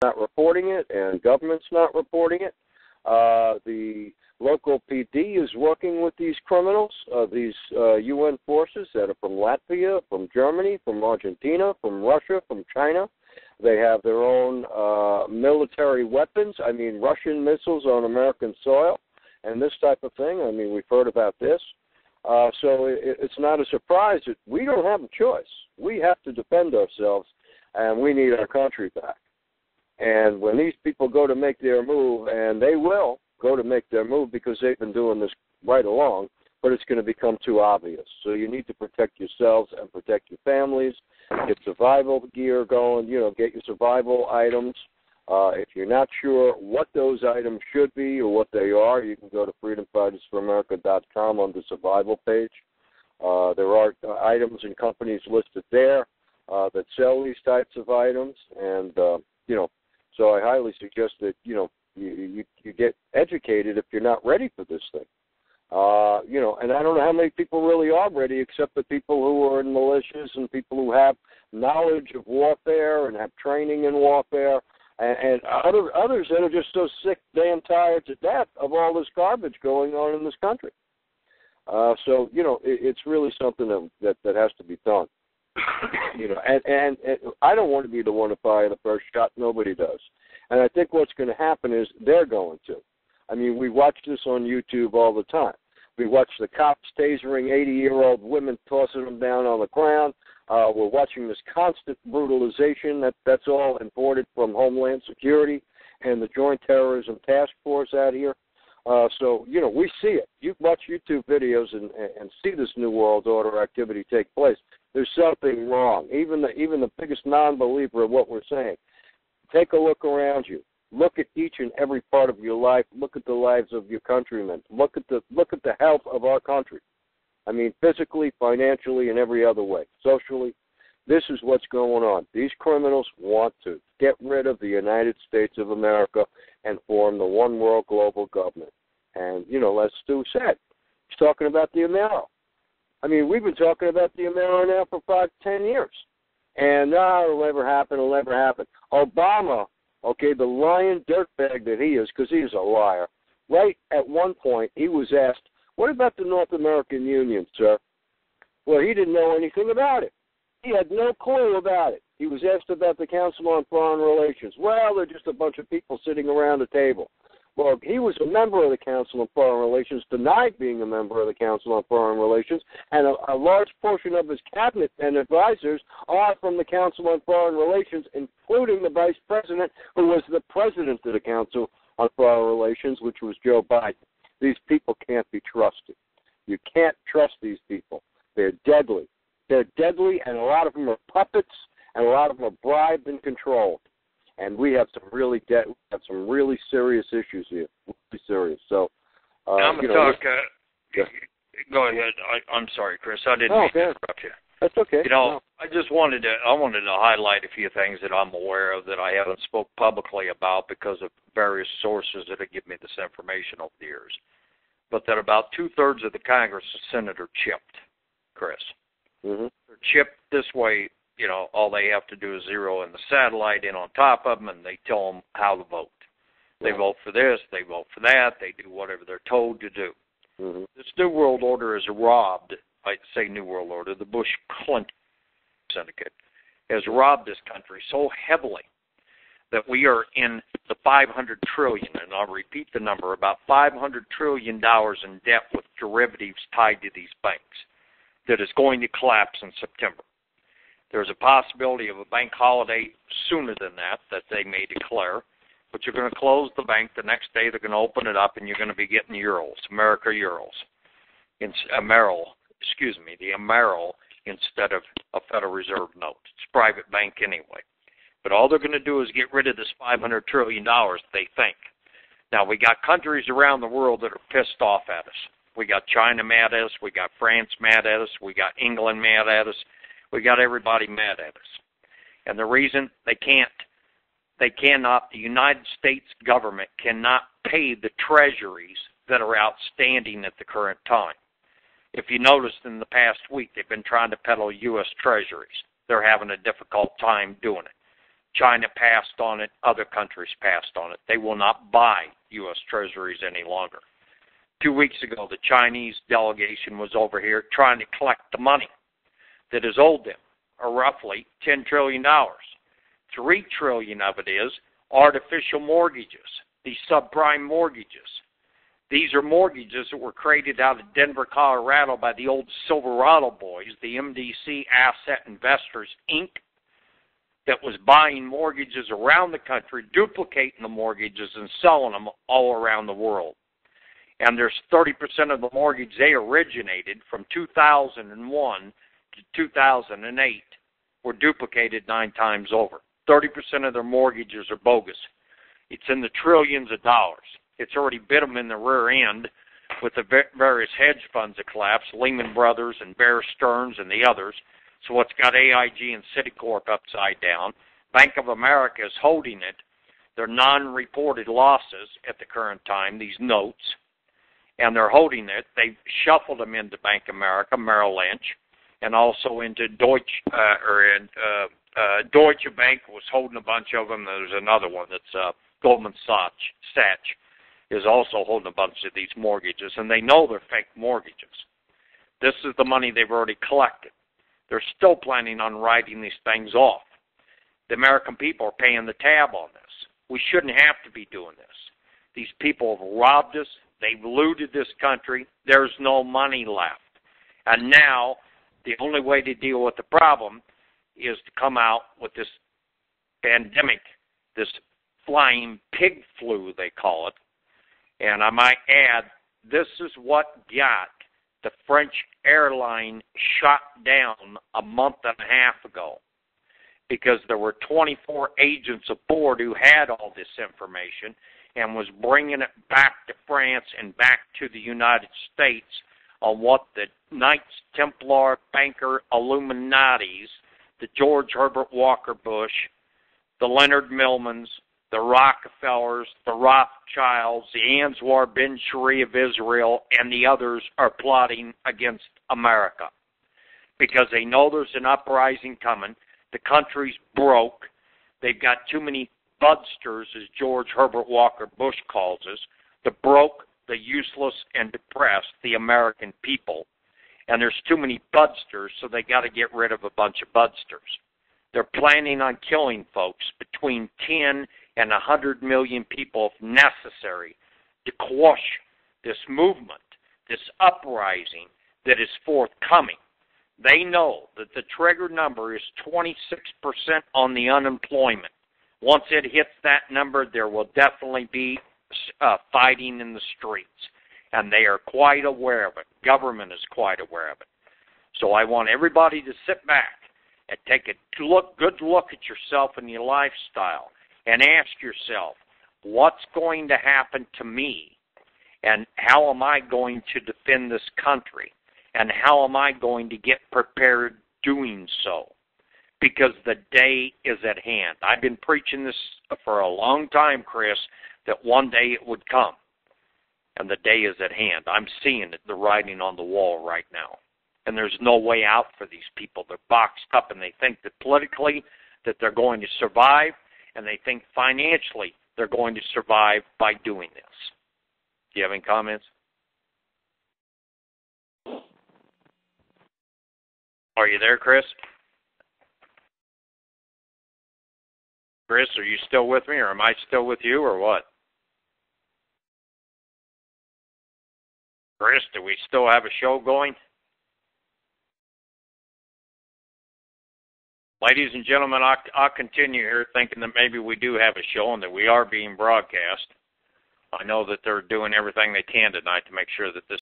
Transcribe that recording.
not reporting it, and government's not reporting it. The local PD is working with these criminals, these UN forces that are from Latvia, from Germany, from Argentina, from Russia, from China. They have their own military weapons, Russian missiles on American soil, and this type of thing. We've heard about this. So it's not a surprise that we don't have a choice. We have to defend ourselves, and we need our country back. And when these people go to make their move, and they will go to make their move because they've been doing this right along, but it's going to become too obvious. So you need to protect yourselves and protect your families, get survival gear going, get your survival items. If you're not sure what those items should be or what they are, you can go to freedomfightersforamerica.com on the survival page. There are items and companies listed there that sell these types of items, and, so I highly suggest that, you get educated if you're not ready for this thing. And I don't know how many people really are ready except the people who are in militias and people who have knowledge of warfare and have training in warfare, and others that are just so sick, damn tired to death of all this garbage going on in this country. So, it's really something that has to be done. And I don't want to be the one to fire the first shot. Nobody does. And I think what's going to happen is they're going to. We watch this on YouTube all the time. We watch the cops tasering 80-year-old women, tossing them down on the ground. We're watching this constant brutalization that's all imported from Homeland Security and the Joint Terrorism Task Force out here. So, we see it. You watch YouTube videos and see this New World Order activity take place. There's something wrong. Even the biggest non-believer of what we're saying. Take a look around you. Look at each and every part of your life. Look at the lives of your countrymen. Look at the health of our country. Physically, financially, and every other way. Socially, this is what's going on. These criminals want to get rid of the United States of America and form the one world global government. And, as Stew said, he's talking about the Amero. We've been talking about the Amero now for 5-10 years. And it'll never happen, Obama, the lying dirtbag that he is, because he is a liar, right at one point he was asked, what about the North American Union, sir? Well, he didn't know anything about it. He had no clue about it. He was asked about the Council on Foreign Relations. Well, they're just a bunch of people sitting around a table. Well, he was a member of the Council on Foreign Relations, denied being a member of the Council on Foreign Relations, and a large portion of his cabinet and advisors are from the Council on Foreign Relations, including the Vice President, who was the President of the Council on Foreign Relations, which was Joe Biden. These people can't be trusted. You can't trust these people. They're deadly. They're deadly, and a lot of them are puppets, and a lot of them are bribed and controlled. And we have some really serious issues here. Really serious. So, I'm going to talk. Go ahead. I'm sorry, Chris. I didn't mean to interrupt you. That's okay. I just wanted to highlight a few things that I'm aware of that I haven't spoke publicly about because of various sources that have given me this information over the years. But that about 2/3 of the Congress and Senate are chipped, Chris. Mm-hmm. They're chipped this way. All they have to do is zero in the satellite in on top of them, and they tell them how to vote. They vote for this, they vote for that, they do whatever they're told to do. Mm-hmm. This New World Order is robbed, I say New World Order, the Bush-Clinton syndicate has robbed this country so heavily that we are in the $500 trillion, and I'll repeat the number, about $500 trillion in debt with derivatives tied to these banks that is going to collapse in September. There's a possibility of a bank holiday sooner than that they may declare, but you're going to close the bank. The next day they're going to open it up, and you're going to be getting euros, America euros, the Amero instead of a Federal Reserve note. It's a private bank anyway. But all they're going to do is get rid of this $500 trillion, they think. Now, we got countries around the world that are pissed off at us. We got China mad at us. We got France mad at us. We got England mad at us. We got everybody mad at us. And the reason the United States government cannot pay the treasuries that are outstanding at the current time. If you noticed in the past week, they've been trying to peddle U.S. treasuries. They're having a difficult time doing it. China passed on it. Other countries passed on it. They will not buy U.S. Treasuries any longer. 2 weeks ago, the Chinese delegation was over here trying to collect the money that is owed them, or roughly $10 trillion. $3 trillion of it is artificial mortgages, these subprime mortgages. These are mortgages that were created out of Denver, Colorado by the old Silverado boys, the MDC Asset Investors, Inc., that was buying mortgages around the country, duplicating the mortgages and selling them all around the world. And there's 30% of the mortgage they originated from 2001 to 2008 were duplicated 9 times over. 30% of their mortgages are bogus. It's in the trillions of dollars. It's already bit them in the rear end with the various hedge funds that collapsed, Lehman Brothers and Bear Stearns and the others. So it's got AIG and Citicorp upside down. Bank of America is holding it. They're non-reported losses at the current time, these notes, and they're holding it. They've shuffled them into Bank of America, Merrill Lynch, and also into Deutsche Bank was holding a bunch of them. There's another one that's Goldman Sachs is also holding a bunch of these mortgages, and they know they're fake mortgages. This is the money they've already collected. They're still planning on writing these things off. The American people are paying the tab on this. We shouldn't have to be doing this. These people have robbed us. They've looted this country. There's no money left. And now the only way to deal with the problem is to come out with this pandemic, this flying pig flu, they call it. And I might add, this is what got the French airline shot down a month and a half ago, because there were 24 agents aboard who had all this information and was bringing it back to France and back to the United States on what the Knights Templar banker Illuminatis, the George Herbert Walker Bush, the Leonard Millmans, the Rockefellers, the Rothschilds, the Anwar bin Shari of Israel, and the others are plotting against America because they know there's an uprising coming. The country's broke. They've got too many budsters, as George Herbert Walker Bush calls us, the broke, the useless, and depressed, the American people. And there's too many budsters, so they got to get rid of a bunch of budsters. They're planning on killing folks, between 10 and 100 million people if necessary, to quash this movement, this uprising that is forthcoming. They know that the trigger number is 26% on the unemployment. Once it hits that number, there will definitely be fighting in the streets. And they are quite aware of it. Government is quite aware of it. So I want everybody to sit back and take a good look at yourself and your lifestyle and ask yourself, what's going to happen to me? And how am I going to defend this country? And how am I going to get prepared doing so? Because the day is at hand. I've been preaching this for a long time, Chris, that one day it would come. And the day is at hand. I'm seeing it, the writing on the wall right now. And there's no way out for these people. They're boxed up, and they think that politically that they're going to survive, and they think financially they're going to survive by doing this. Do you have any comments? Are you there, Chris? Chris, are you still with me, or am I still with you, or what? Chris, do we still have a show going? Ladies and gentlemen, I'll continue here thinking that maybe we do have a show and that we are being broadcast. I know that they're doing everything they can tonight to make sure that this